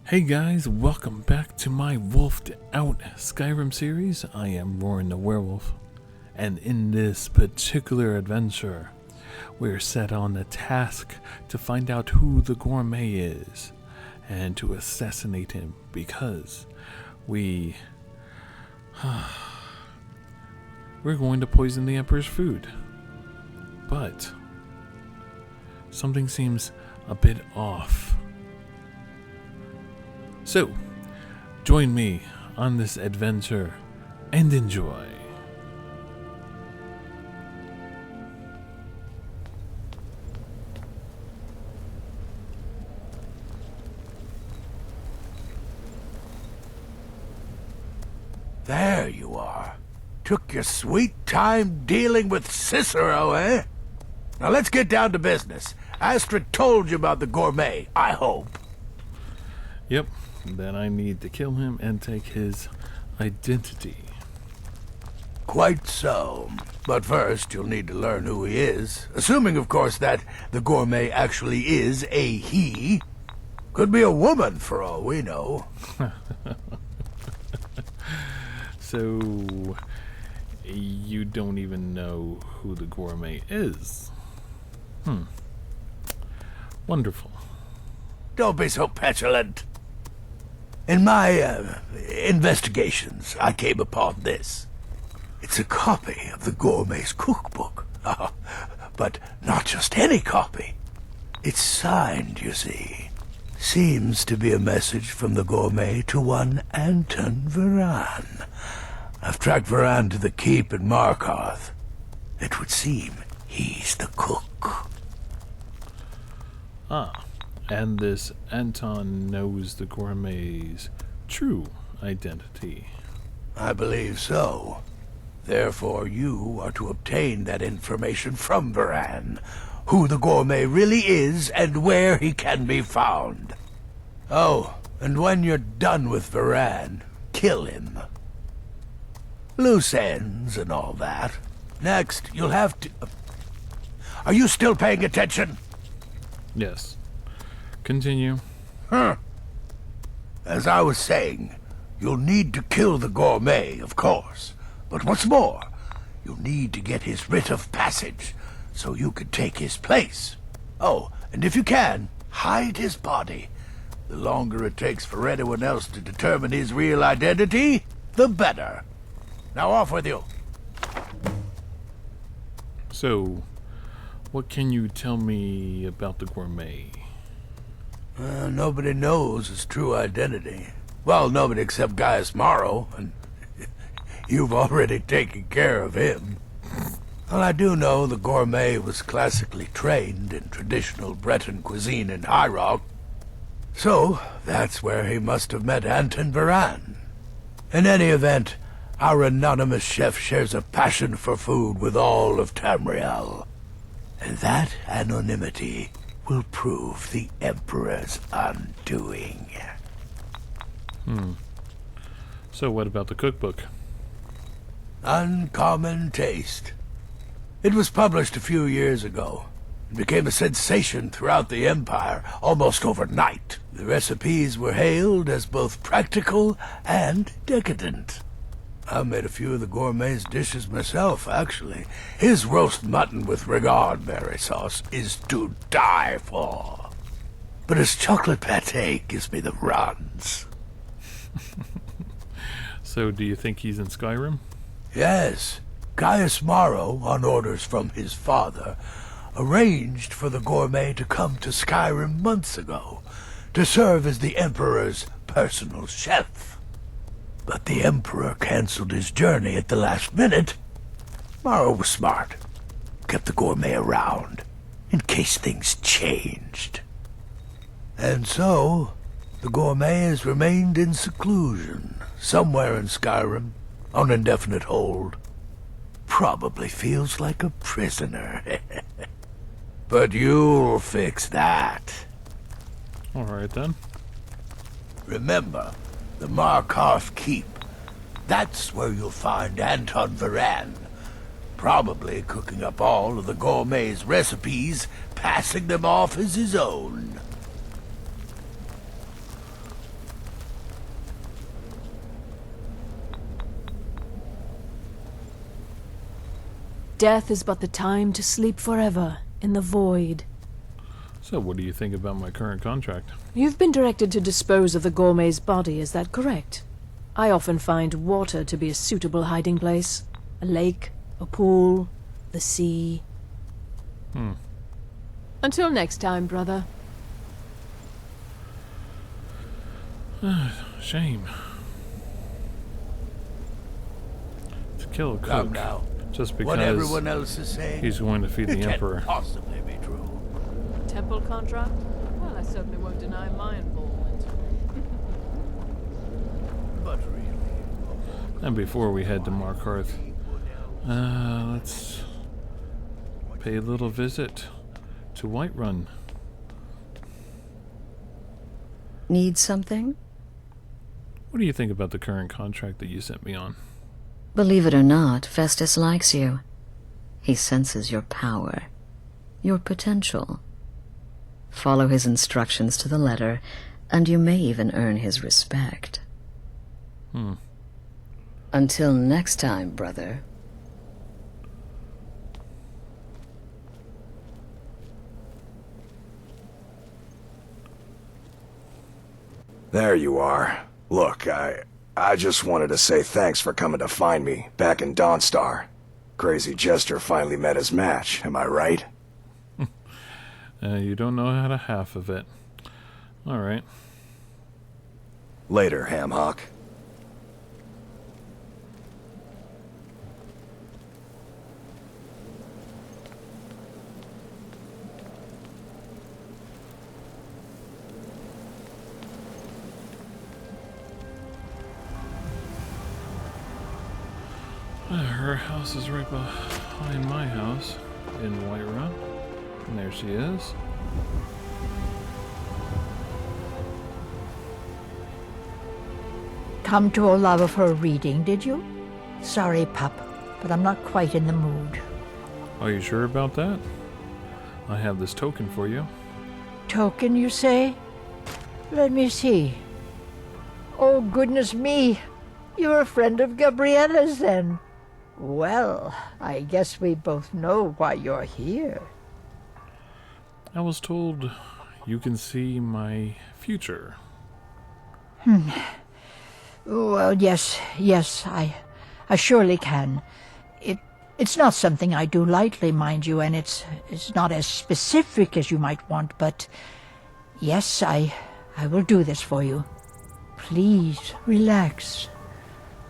Hey guys, welcome back to my Wolfed Out Skyrim series. I am Roarin the Werewolf, and in this particular adventure, we're set on the task to find out who the gourmet is, and to assassinate him because we're going to poison the Emperor's food. But something seems a bit off. So, join me on this adventure and enjoy. There you are. Took your sweet time dealing with Cicero, eh? Now let's get down to business. Astrid told you about the gourmet, I hope. Yep, then I need to kill him and take his identity. Quite so. But first, you'll need to learn who he is. Assuming, of course, that the gourmet actually is a he. Could be a woman, for all we know. So, you don't even know who the gourmet is? Wonderful. Don't be so petulant. In my investigations, I came upon this. It's a copy of the gourmet's cookbook. But not just any copy. It's signed, you see. Seems to be a message from the gourmet to one Anton Varan. I've tracked Varan to the keep in Markarth. It would seem he's the cook. And this Anton knows the gourmet's true identity. I believe so. Therefore, you are to obtain that information from Varan, who the gourmet really is and where he can be found. Oh, and when you're done with Varan, kill him. Loose ends and all that. Next, you'll have to... Are you still paying attention? Yes. Continue. As I was saying, you'll need to kill the gourmet, of course. But what's more, you'll need to get his writ of passage, so you can take his place. Oh, and if you can, hide his body. The longer it takes for anyone else to determine his real identity, the better. Now off with you. So, what can you tell me about the gourmet? Nobody knows his true identity. Well, nobody except Gaius Morrow, and you've already taken care of him. Well, I do know the gourmet was classically trained in traditional Breton cuisine in High Rock, so that's where he must have met Anton Varan. In any event, our anonymous chef shares a passion for food with all of Tamriel, and that anonymity will prove the Emperor's undoing. So what about the cookbook? Uncommon taste. It was published a few years ago. It became a sensation throughout the Empire almost overnight. The recipes were hailed as both practical and decadent. I made a few of the gourmet's dishes myself, actually. His roast mutton with regard berry sauce is to die for. But his chocolate pate gives me the runs. So do you think he's in Skyrim? Yes. Gaius Morrow, on orders from his father, arranged for the gourmet to come to Skyrim months ago to serve as the Emperor's personal chef. But the Emperor canceled his journey at the last minute. Morrow was smart. Kept the gourmet around, in case things changed. And so, the gourmet has remained in seclusion, somewhere in Skyrim, on indefinite hold. Probably feels like a prisoner. But you'll fix that. Alright then. Remember, the Markarth Keep. That's where you'll find Anton Varan, probably cooking up all of the gourmet's recipes, passing them off as his own. Death is but the time to sleep forever in the void. So what do you think about my current contract? You've been directed to dispose of the gourmet's body, is that correct? I often find water to be a suitable hiding place. A lake, a pool, the sea. Until next time, brother. Shame. To kill a Come cook now. just What everyone because else is saying, he's going to feed it the can't Emperor. possibly be true. Temple contract? Well, I certainly won't deny my involvement. But really, And before we head to Markarth, let's pay a little visit to Whiterun. Need something? What do you think about the current contract that you sent me on? Believe it or not, Festus likes you. He senses your power, your potential. Follow his instructions to the letter, and you may even earn his respect. Until next time, brother. There you are. Look, I just wanted to say thanks for coming to find me back in Dawnstar. Crazy Jester finally met his match, am I right? You don't know how to half of it. Alright. Later, Hamhock. Her house is right behind my house in Whiterun. And there she is. Come to Olava for a reading, did you? Sorry, pup, but I'm not quite in the mood. Are you sure about that? I have this token for you. Token, you say? Let me see. Oh, goodness me. You're a friend of Gabriella's, then. Well, I guess we both know why you're here. I was told you can see my future. Well, yes, I surely can. It's not something I do lightly, mind you, and it's not as specific as you might want, but yes, I will do this for you. Please, relax.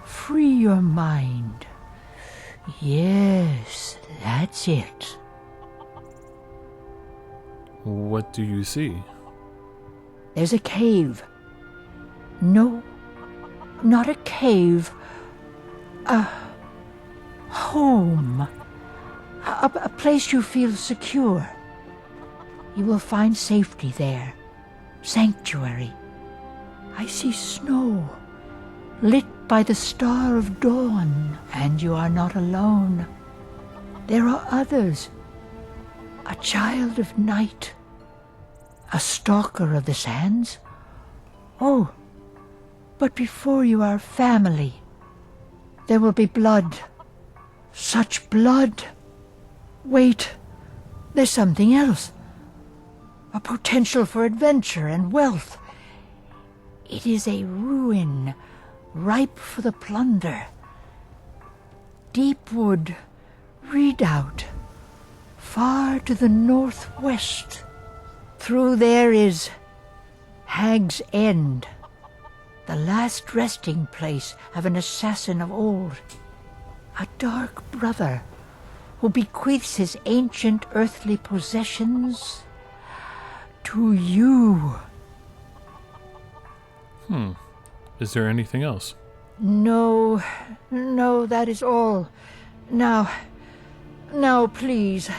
Free your mind. Yes, that's it. What do you see? There's a cave. No, not a cave. A home. A place you feel secure. You will find safety there. Sanctuary. I see snow, lit by the star of dawn, and you are not alone. There are others. A child of night. A stalker of the sands. Oh, but before you are family, there will be blood. Such blood. Wait, there's something else. A potential for adventure and wealth. It is a ruin, ripe for the plunder. Deepwood Redoubt, far to the northwest. Through there is Hag's End, the last resting place of an assassin of old. A dark brother who bequeaths his ancient earthly possessions to you. Is there anything else? No, that is all. Now, please.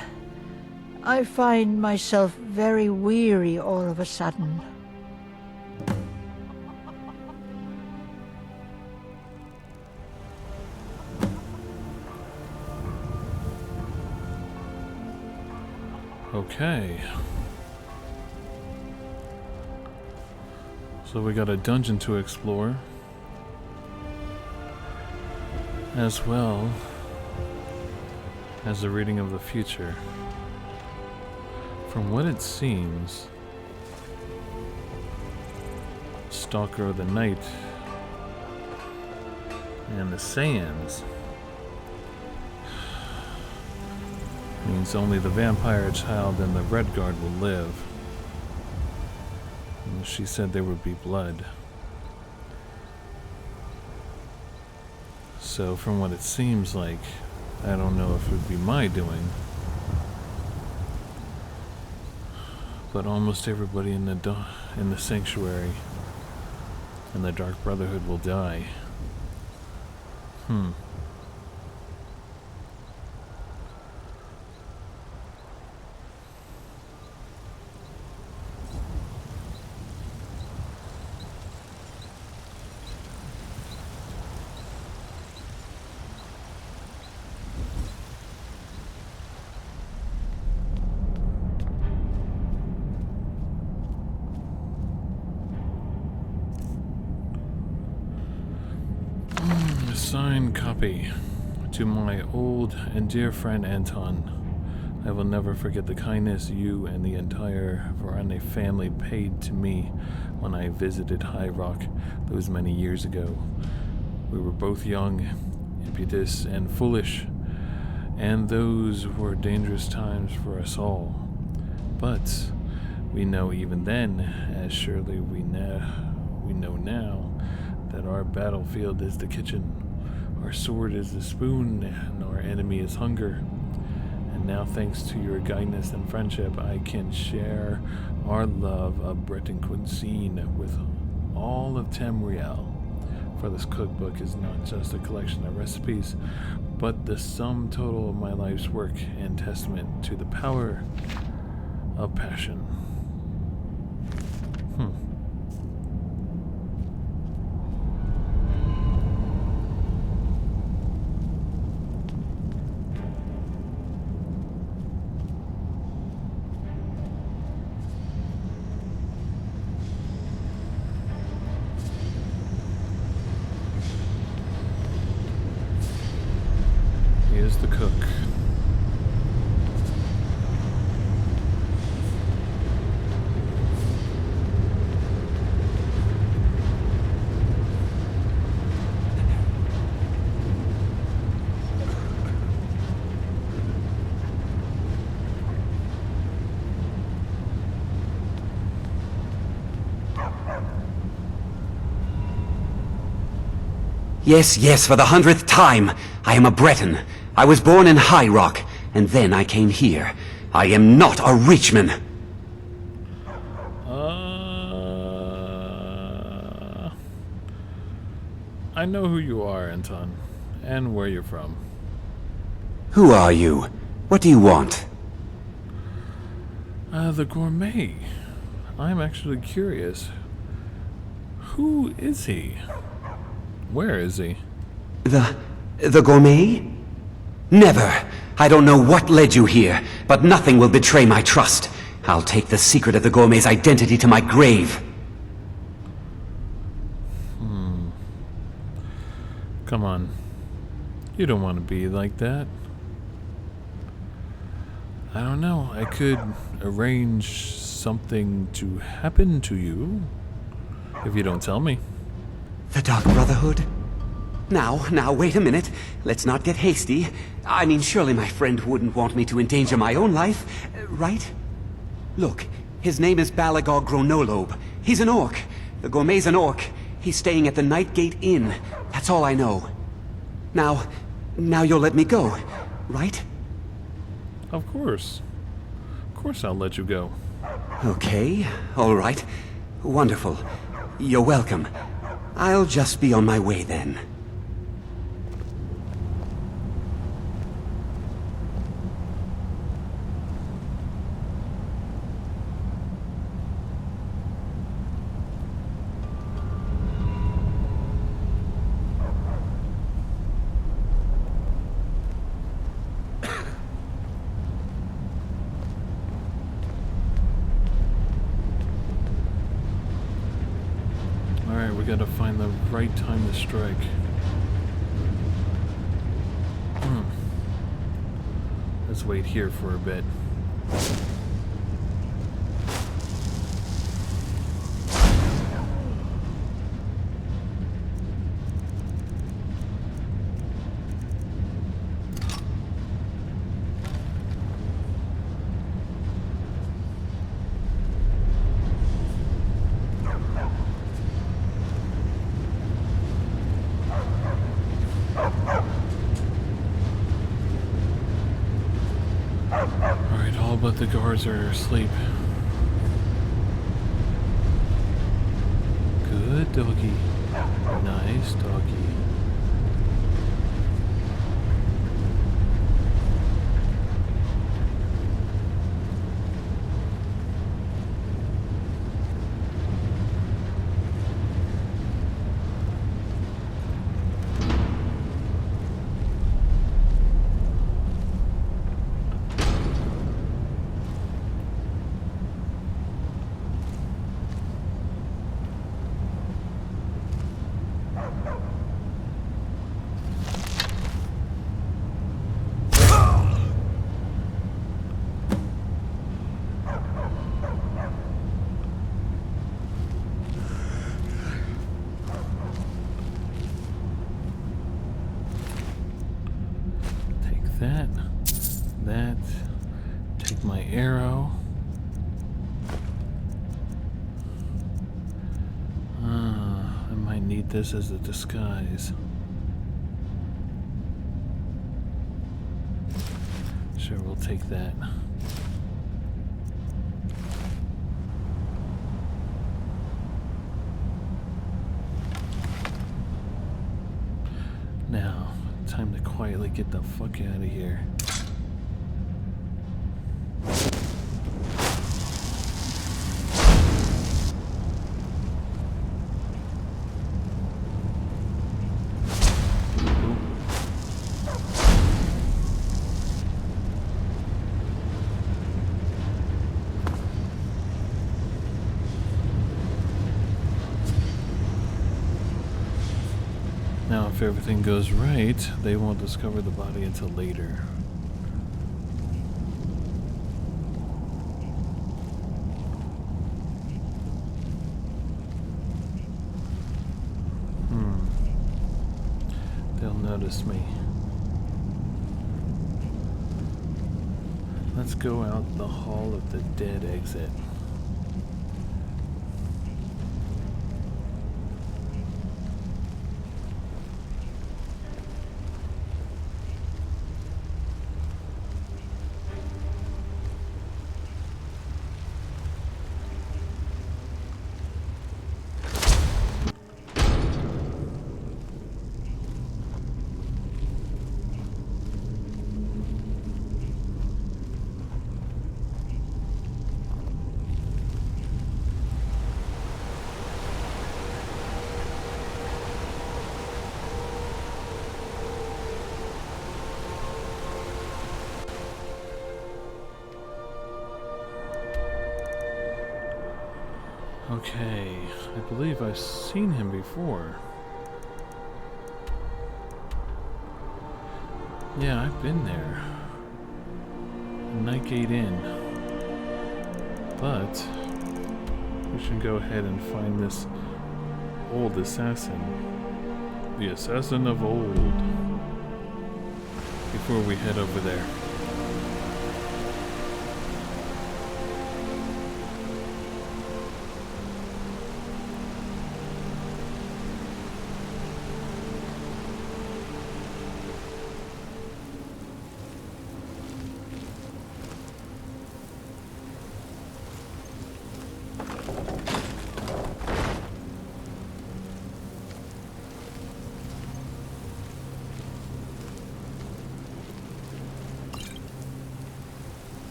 I find myself very weary all of a sudden. Okay. So we got a dungeon to explore, as well has a reading of the future. From what it seems, Stalker of the Night and the Sands means only the vampire child and the Red Guard will live. And she said there would be blood. So from what it seems like, I don't know if it would be my doing, but almost everybody in the sanctuary and the Dark Brotherhood will die. Signed copy to my old and dear friend Anton. I will never forget the kindness you and the entire Verane family paid to me when I visited High Rock those many years ago. We were both young, impetuous, and foolish, and those were dangerous times for us all. But we know even then, as surely we know now, that our battlefield is the kitchen. Our sword is the spoon, and our enemy is hunger. And now, thanks to your guidance and friendship, I can share our love of Breton cuisine with all of Tamriel. For this cookbook is not just a collection of recipes, but the sum total of my life's work and testament to the power of passion. Here's the cook. Yes, for the 100th time. I am a Breton. I was born in High Rock, and then I came here. I am not a Reachman. I know who you are, Anton, and where you're from. Who are you? What do you want? The gourmet. I'm actually curious. Who is he? Where is he? The gourmet? Never. I don't know what led you here, but nothing will betray my trust. I'll take the secret of the gourmet's identity to my grave. Come on. You don't want to be like that. I don't know. I could arrange something to happen to you if you don't tell me. The Dark Brotherhood? Now, wait a minute. Let's not get hasty. I mean, surely my friend wouldn't want me to endanger my own life, right? Look, his name is Balagog Gronolobe. He's an orc. The gourmet's an orc. He's staying at the Nightgate Inn. That's all I know. Now you'll let me go, right? Of course. Of course I'll let you go. Okay, all right. Wonderful. You're welcome. I'll just be on my way then. Alright, we gotta find the right time to strike. Let's wait here for a bit. Alright, all but the guards are asleep. Good doggy. Nice doggy. That. Take my arrow. I might need this as a disguise. Sure, we'll take that. Now, time to quietly get the fuck out of here. Now, if everything goes right, they won't discover the body until later. They'll notice me. Let's go out the Hall of the Dead exit. Okay, I believe I've seen him before. Yeah, I've been there. Nightgate Inn. But we should go ahead and find this old assassin. The assassin of old. Before we head over there.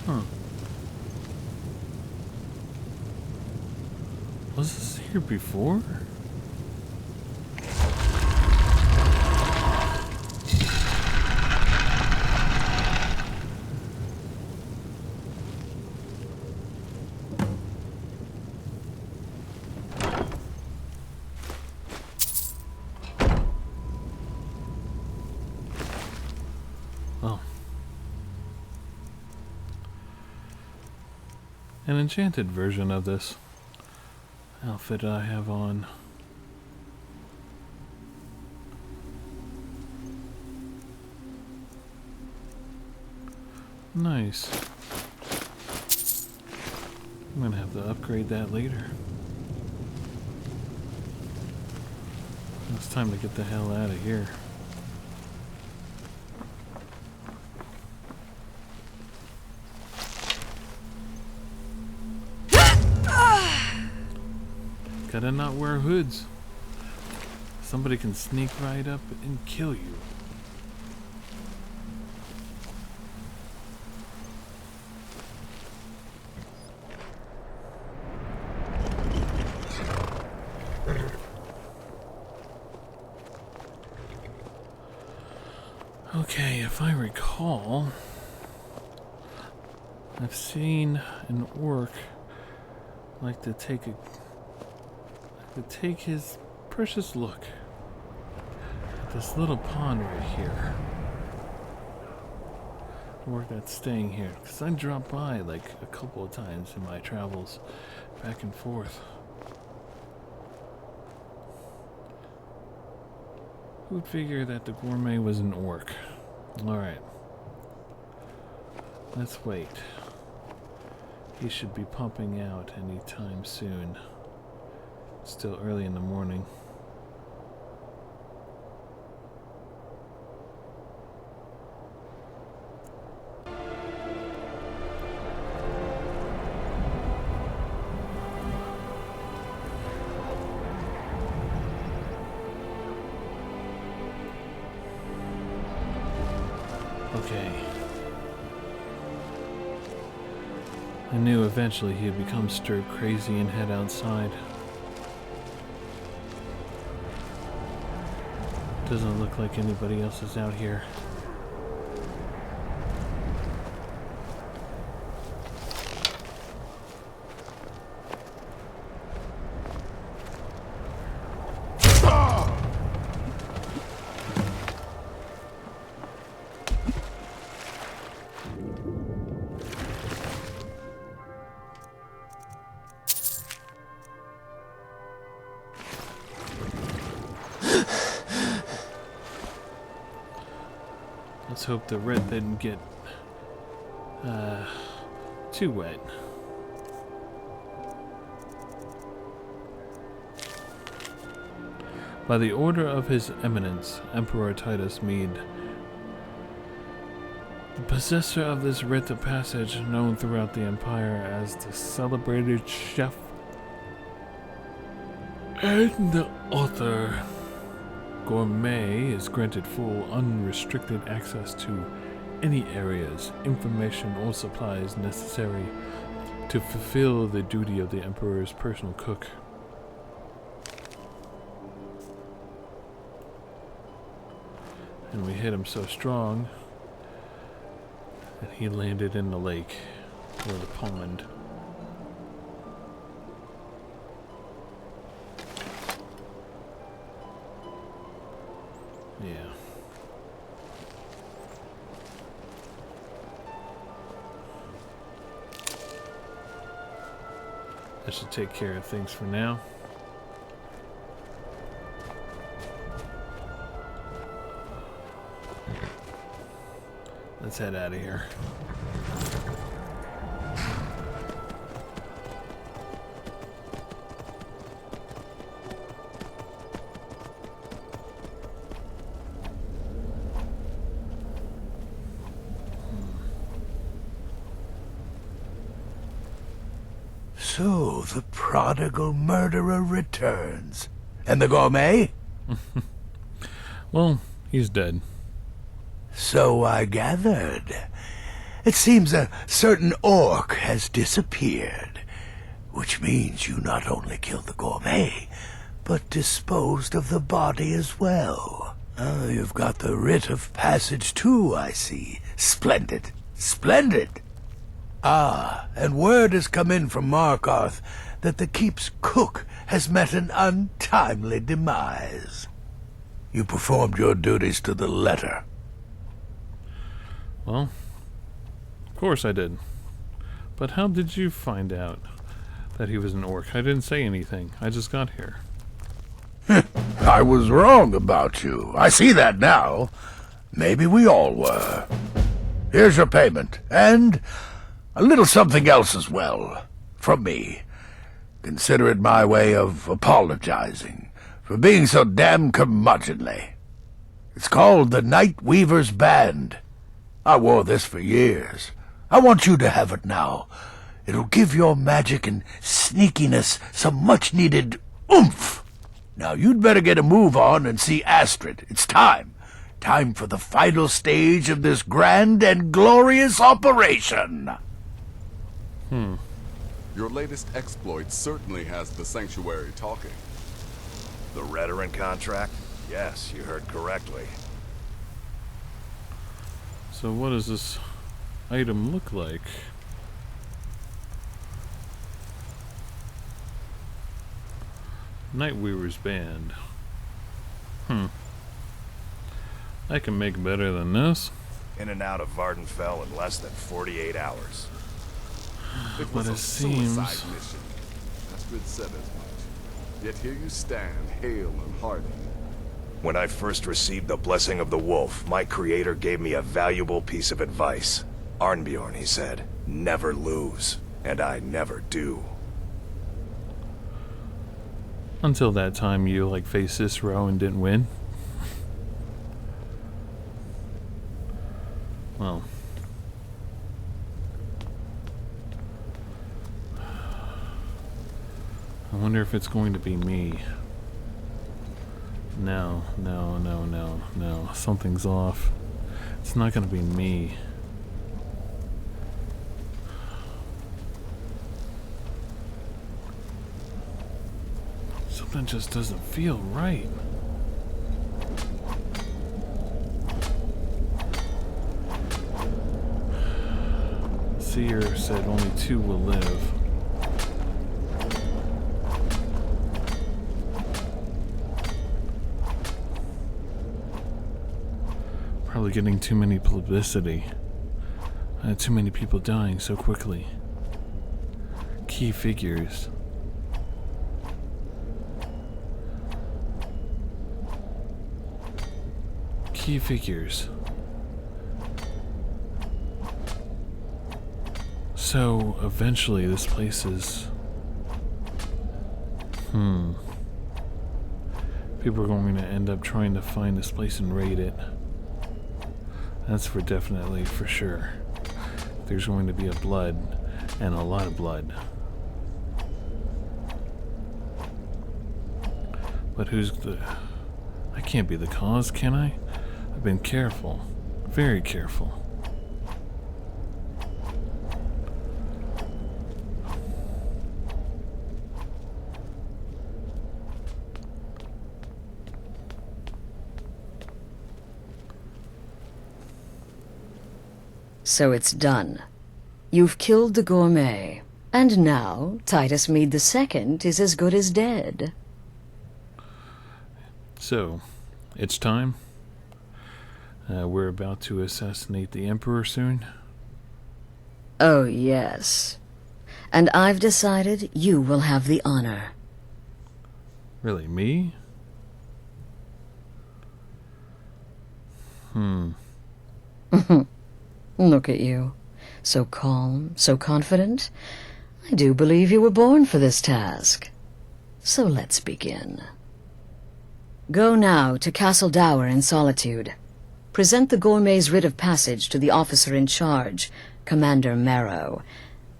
Huh. Was this here before? an enchanted version of this outfit I have on. Nice. I'm gonna have to upgrade that later. It's time to get the hell out of here. Gotta not wear hoods. Somebody can sneak right up and kill you. Okay, if I recall, I've seen an orc like to take his precious look at this little pond right here. Orc that's staying here, because I dropped by like a couple of times in my travels back and forth. Who'd figure that the gourmet was an orc? Alright. Let's wait. He should be pumping out anytime soon. It's still early in the morning. Okay. I knew eventually he'd become stir crazy and head outside. Doesn't look like anybody else is out here. Let's hope the red didn't get too wet. By the order of His Eminence, Emperor Titus Mede, the possessor of this writ of passage known throughout the Empire as the celebrated chef and the author, Gourmet is granted full, unrestricted access to any areas, information, or supplies necessary to fulfill the duty of the Emperor's personal cook. And we hit him so strong that he landed in the lake, or the pond. Yeah. That should take care of things for now. Let's head out of here. So the prodigal murderer returns. And the gourmet? Well, he's dead. So I gathered. It seems a certain orc has disappeared, which means you not only killed the gourmet, but disposed of the body as well. Oh, you've got the writ of passage too, I see. Splendid. Splendid. Ah, and word has come in from Markarth that the keep's cook has met an untimely demise. You performed your duties to the letter. Well, of course I did. But how did you find out that he was an orc? I didn't say anything. I just got here. I was wrong about you. I see that now. Maybe we all were. Here's your payment, and a little something else as well, from me. Consider it my way of apologizing for being so damn curmudgeonly. It's called the Night Weaver's Band. I wore this for years. I want you to have it now. It'll give your magic and sneakiness some much-needed oomph. Now you'd better get a move on and see Astrid. It's time. Time for the final stage of this grand and glorious operation. Your latest exploit certainly has the Sanctuary talking. The Roarin contract? Yes, you heard correctly. So what does this item look like? Nightweaver's Band. I can make better than this. In and out of Vardenfell in less than 48 hours. It But was a it seems... suicide mission. Astrid said as much. Yet here you stand, hale and hearty. When I first received the blessing of the wolf, my creator gave me a valuable piece of advice. Arnbjorn, he said, never lose. And I never do. Until that time you like faced Cicero and didn't win. Well. I wonder if it's going to be me. No. Something's off. It's not going to be me. Something just doesn't feel right. Seer said only 2 will live. Probably getting too many publicity. Too many people dying so quickly. Key figures. Key figures. So, eventually this place is... People are going to end up trying to find this place and raid it. That's for definitely, for sure. There's going to be a blood, and a lot of blood. But who's the... I can't be the cause, can I? I've been careful. Very careful. So it's done. You've killed the gourmet, and now Titus Mead II is as good as dead. So, it's time. We're about to assassinate the Emperor soon. Oh, yes. And I've decided you will have the honor. Really, me? Look at you. So calm, so confident. I do believe you were born for this task. So let's begin. Go now to Castle Dower in Solitude. Present the gourmet's writ of passage to the officer in charge, Commander Marrow.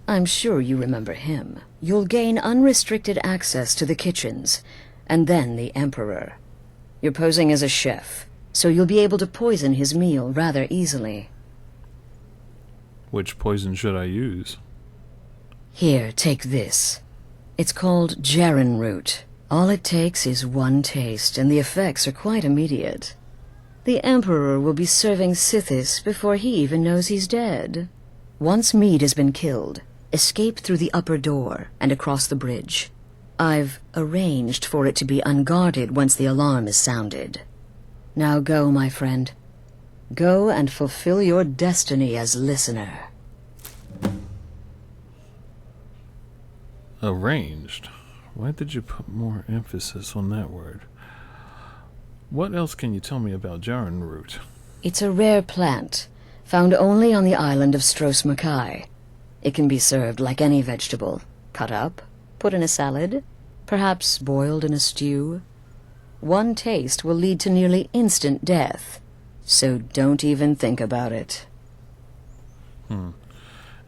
I'm sure you remember him. You'll gain unrestricted access to the kitchens, and then the Emperor. You're posing as a chef, so you'll be able to poison his meal rather easily. Which poison should I use? Here, take this. It's called Gerrin root. All it takes is one taste, and the effects are quite immediate. The Emperor will be serving Sithis before he even knows he's dead. Once Mead has been killed, escape through the upper door and across the bridge. I've arranged for it to be unguarded once the alarm is sounded. Now go, my friend. Go and fulfill your destiny as listener. Arranged? Why did you put more emphasis on that word? What else can you tell me about jarron root? It's a rare plant, found only on the island of Stros Mackay. It can be served like any vegetable, cut up, put in a salad, perhaps boiled in a stew. One taste will lead to nearly instant death, so don't even think about it.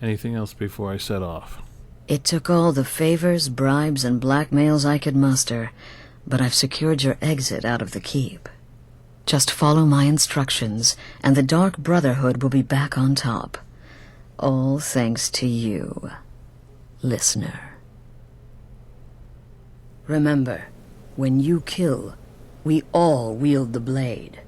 Anything else before I set off? It took all the favors, bribes, and blackmails I could muster, but I've secured your exit out of the keep. Just follow my instructions, and the Dark Brotherhood will be back on top. All thanks to you, listener. Remember, when you kill, we all wield the blade.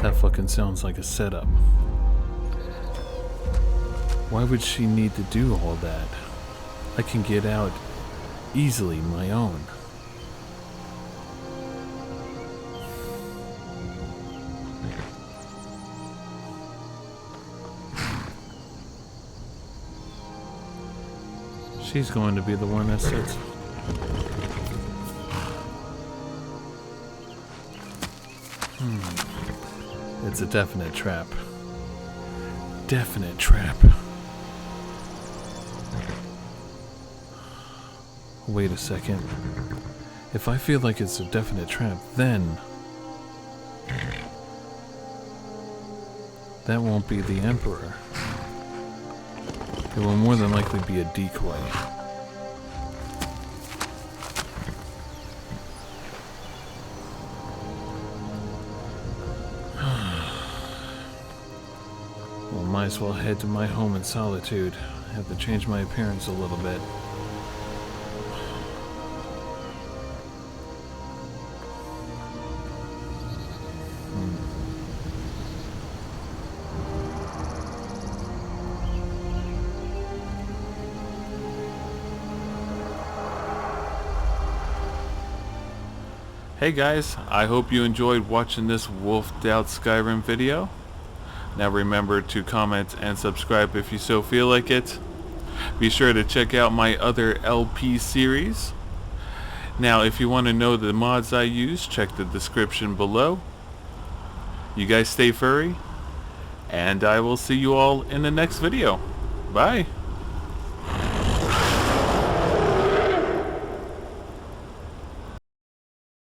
That fucking sounds like a setup. Why would she need to do all that? I can get out easily my own. She's going to be the one that sets. It's a definite trap. Definite trap. Wait a second. If I feel like it's a definite trap, then that won't be the Emperor. It will more than likely be a decoy. Well, might as well head to my home in solitude. I have to change my appearance a little bit. Hey guys, I hope you enjoyed watching this Wolfed Out Skyrim video. Now remember to comment and subscribe if you so feel like it. Be sure to check out my other LP series. Now if you want to know the mods I use, check the description below. You guys stay furry, and I will see you all in the next video. Bye!